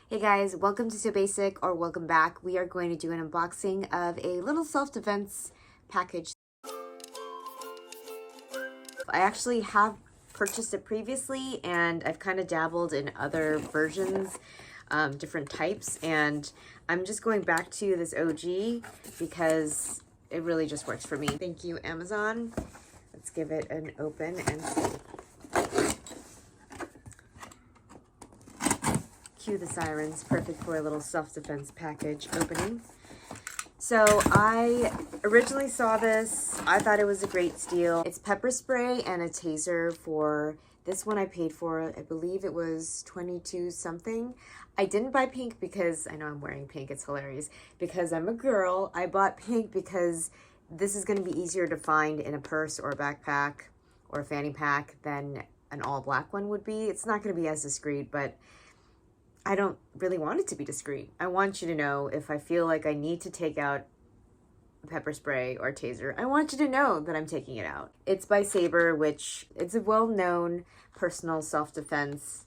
Hey guys, welcome to So Basic, or welcome back. We are going to do an unboxing of a little self-defense package. I actually have purchased it previously, and I've kind of dabbled in other versions, different types, and I'm just going back to this OG because it really just works for me. Thank you, Amazon. Let's give it an open and see. Cue the sirens, perfect for a little self-defense package opening. So I originally saw this, I thought it was a great steal. It's pepper spray and a taser. For this one I paid for, I believe it was 22 something. I didn't buy pink because, I know I'm wearing pink, it's hilarious, because I'm a girl. I bought pink because this is going to be easier to find in a purse or a backpack or a fanny pack than an all black one would be. It's not going to be as discreet, but I don't really want it to be discreet. I want you to know if I feel like I need to take out a pepper spray or a taser, I want you to know that I'm taking it out. It's by Sabre, which it's a well-known personal self-defense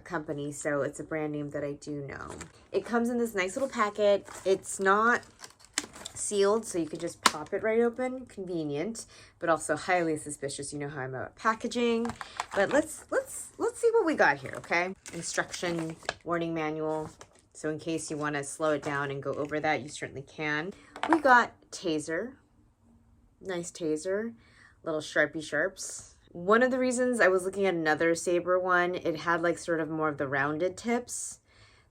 company, so it's a brand name that I do know. It comes in this nice little packet. It's not sealed, so you can just pop it right open. Convenient, but also highly suspicious. You know how I'm about packaging. But let's see what we got here, okay? Instruction, warning manual. So in case you want to slow it down and go over that, you certainly can. We got taser. Nice taser. Little Sharpie sharps. One of the reasons I was looking at another Sabre one, it had like sort of more of the rounded tips.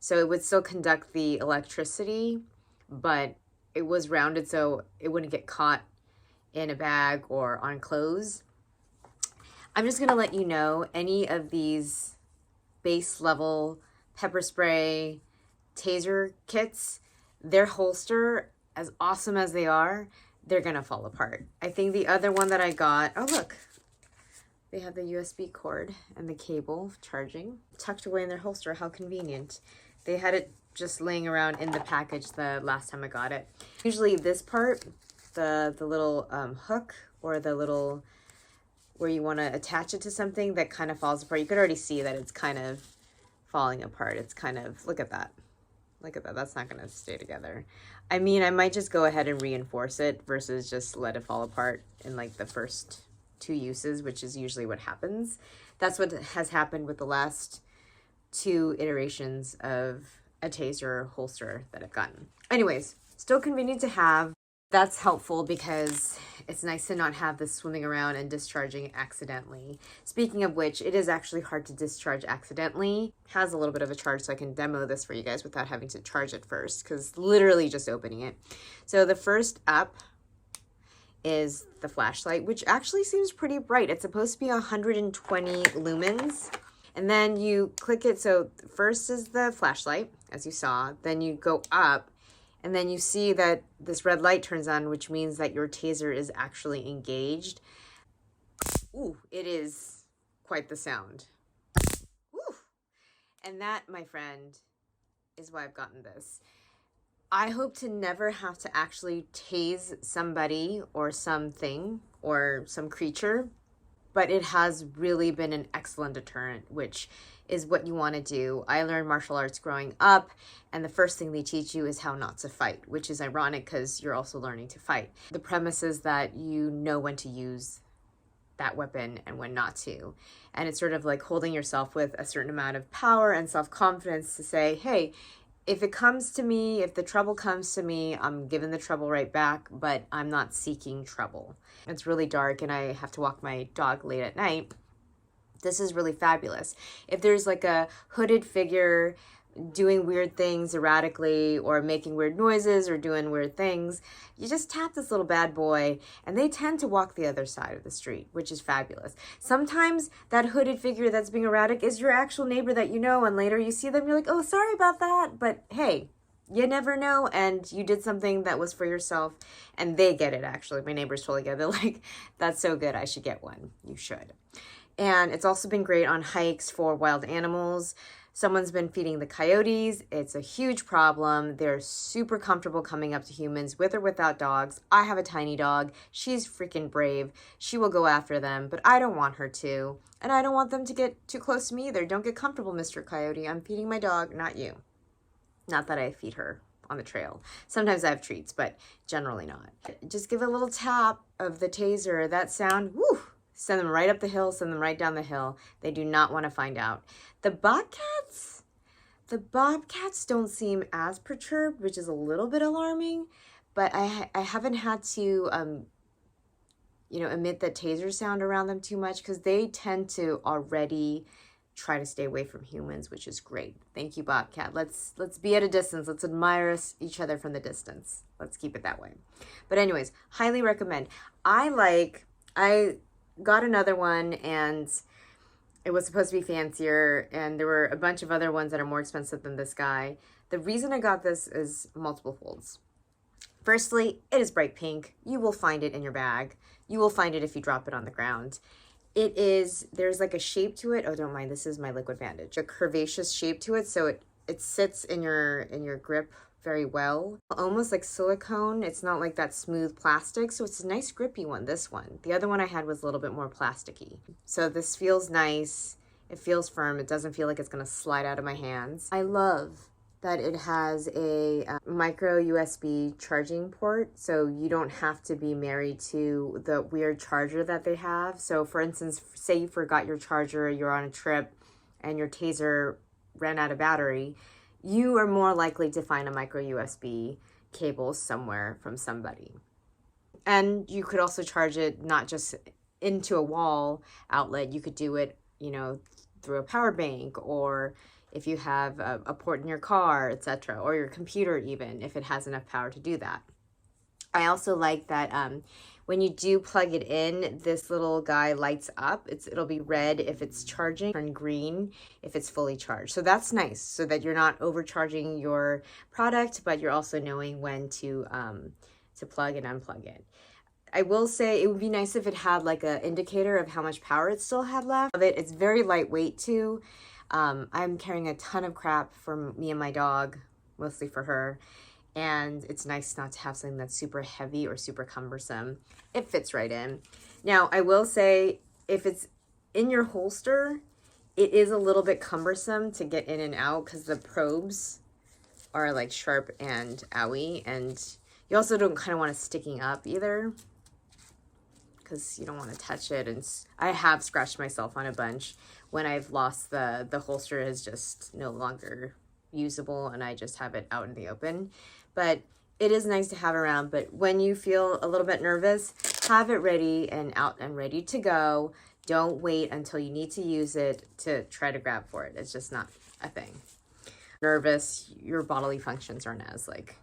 So it would still conduct the electricity, but it was rounded so it wouldn't get caught in a bag or on clothes. I'm just gonna let you know, any of these base level pepper spray taser kits, their holster, as awesome as they are, they're gonna fall apart. I think the other one that I got, oh look, they have the USB cord and the cable charging tucked away in their holster. How convenient. They had it just laying around in the package the last time I got it. Usually this part, the little hook, or the little where you want to attach it to something, that kind of falls apart. You could already see that it's kind of falling apart. It's kind of, look at that. Look at that. That's not going to stay together. I mean, I might just go ahead and reinforce it versus just let it fall apart in like the first two uses, which is usually what happens. That's what has happened with the last two iterations of a taser holster that I've gotten. Anyways, still convenient to have. That's helpful because it's nice to not have this swimming around and discharging accidentally. Speaking of which, it is actually hard to discharge accidentally. It has a little bit of a charge, so I can demo this for you guys without having to charge it first, because literally just opening it. So the first up is the flashlight, which actually seems pretty bright. It's supposed to be 120 lumens. And then you click it. So first is the flashlight, as you saw. Then you go up, and then you see that this red light turns on, which means that your taser is actually engaged. Ooh, it is quite the sound. Ooh. And that, my friend, is why I've gotten this. I hope to never have to actually tase somebody or something or some creature, but it has really been an excellent deterrent, which is what you want to do. I learned martial arts growing up, and the first thing they teach you is how not to fight, which is ironic because you're also learning to fight. The premise is that you know when to use that weapon and when not to. And it's sort of like holding yourself with a certain amount of power and self-confidence to say, hey, if it comes to me, if the trouble comes to me, I'm giving the trouble right back, but I'm not seeking trouble. It's really dark and I have to walk my dog late at night. This is really fabulous. If there's like a hooded figure doing weird things erratically or making weird noises or doing weird things, you just tap this little bad boy and they tend to walk the other side of the street, which is fabulous. Sometimes that hooded figure that's being erratic is your actual neighbor that you know, and later you see them, you're like, oh, sorry about that. But hey, you never know, and you did something that was for yourself, and they get it, actually. My neighbors totally get it. They're like, that's so good, I should get one. You should. And it's also been great on hikes for wild animals. Someone's been feeding the coyotes. It's a huge problem. They're super comfortable coming up to humans with or without dogs. I have a tiny dog. She's freaking brave. She will go after them, but I don't want her to. And I don't want them to get too close to me either. Don't get comfortable, Mr. Coyote. I'm feeding my dog, not you. Not that I feed her on the trail. Sometimes I have treats, but generally not. Just give a little tap of the taser. That sound, woo! Send them right up the hill, send them right down the hill. They do not want to find out. The bobcats don't seem as perturbed, which is a little bit alarming, but I haven't had to, emit that taser sound around them too much because they tend to already try to stay away from humans, which is great. Thank you, bobcat. Let's be at a distance. Let's admire each other from the distance. Let's keep it that way. But anyways, highly recommend. I got another one and it was supposed to be fancier, and there were a bunch of other ones that are more expensive than this guy. The reason I got this is multiple folds. Firstly, it is bright pink. You will find it in your bag. You will find it if you drop it on the ground. There's like a shape to it. Oh, don't mind, this is my liquid bandage. A curvaceous shape to it, so it sits in your grip very well. Almost like silicone. It's not like that smooth plastic, so it's a nice grippy one, this one. The other one I had was a little bit more plasticky. So this feels nice. It feels firm. It doesn't feel like it's gonna slide out of my hands. I love that it has a micro USB charging port, so you don't have to be married to the weird charger that they have. So for instance, say you forgot your charger, you're on a trip, and your taser ran out of battery, you are more likely to find a micro USB cable somewhere from somebody. And you could also charge it not just into a wall outlet, you could do it, through a power bank, or if you have a port in your car, etc., or your computer even, if it has enough power to do that. I also like that when you do plug it in, this little guy lights up. It'll be red if it's charging and green if it's fully charged. So that's nice, so that you're not overcharging your product, but you're also knowing when to plug and unplug it. I will say it would be nice if it had like an indicator of how much power it still had left. It's very lightweight too. I'm carrying a ton of crap for me and my dog, mostly for her. And it's nice not to have something that's super heavy or super cumbersome. It fits right in. Now, I will say, if it's in your holster, it is a little bit cumbersome to get in and out because the probes are like sharp and owie. And you also don't kind of want it sticking up either because you don't want to touch it. And I have scratched myself on a bunch when I've lost the holster is just no longer usable and I just have it out in the open. But it is nice to have around. But when you feel a little bit nervous, have it ready and out and ready to go. Don't wait until you need to use it to try to grab for it. It's just not a thing. Nervous, your bodily functions aren't as like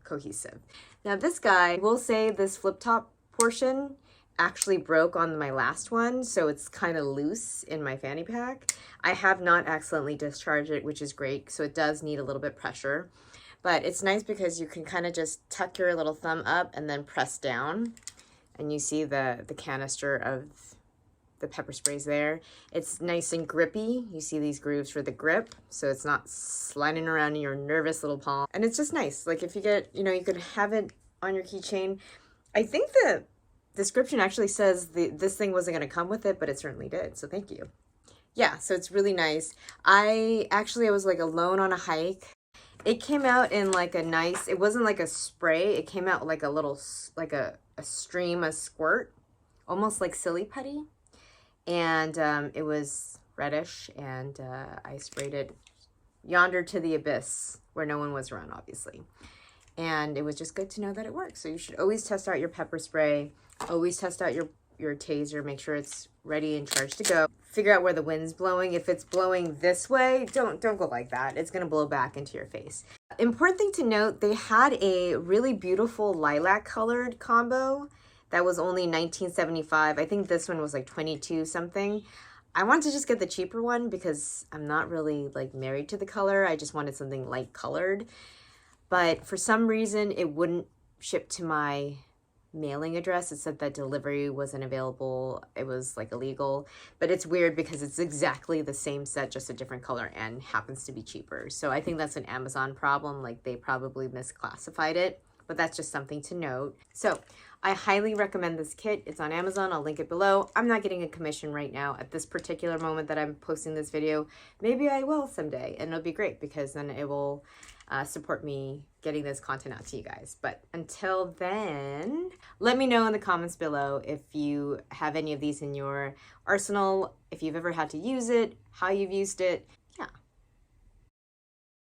cohesive. Now this guy, will say this flip top portion actually broke on my last one, so it's kind of loose in my fanny pack. I have not accidentally discharged it, which is great, so it does need a little bit pressure. But it's nice because you can kind of just tuck your little thumb up and then press down. And you see the canister of the pepper sprays there. It's nice and grippy. You see these grooves for the grip, so it's not sliding around in your nervous little palm. And it's just nice. Like if you get, you could have it on your keychain. I think the description actually says this thing wasn't going to come with it, but it certainly did. So thank you. Yeah, so it's really nice. I was like alone on a hike. It came out in like a nice, it wasn't like a spray. It came out like a little, like a stream, a squirt, almost like silly putty. And it was reddish, and I sprayed it yonder to the abyss where no one was around, obviously. And it was just good to know that it works. So you should always test out your pepper spray. Always test out your taser. Make sure it's ready and charged to go. Figure out where the wind's blowing. If it's blowing this way, don't go like that. It's going to blow back into your face. Important thing to note, they had a really beautiful lilac colored combo that was only $19.75. I think this one was like $22 something. I wanted to just get the cheaper one because I'm not really like married to the color. I just wanted something light colored. But for some reason, it wouldn't ship to my mailing address. It said that delivery wasn't available. It was like illegal, but it's weird because it's exactly the same set, just a different color, and happens to be cheaper. So I think that's an Amazon problem. Like they probably misclassified it, but that's just something to note. So I highly recommend this kit. It's on Amazon. I'll link it below. I'm not getting a commission right now at this particular moment that I'm posting this video. Maybe I will someday, and it'll be great because then it will support me getting this content out to you guys. But until then, let me know in the comments below if you have any of these in your arsenal, if you've ever had to use it, how you've used it.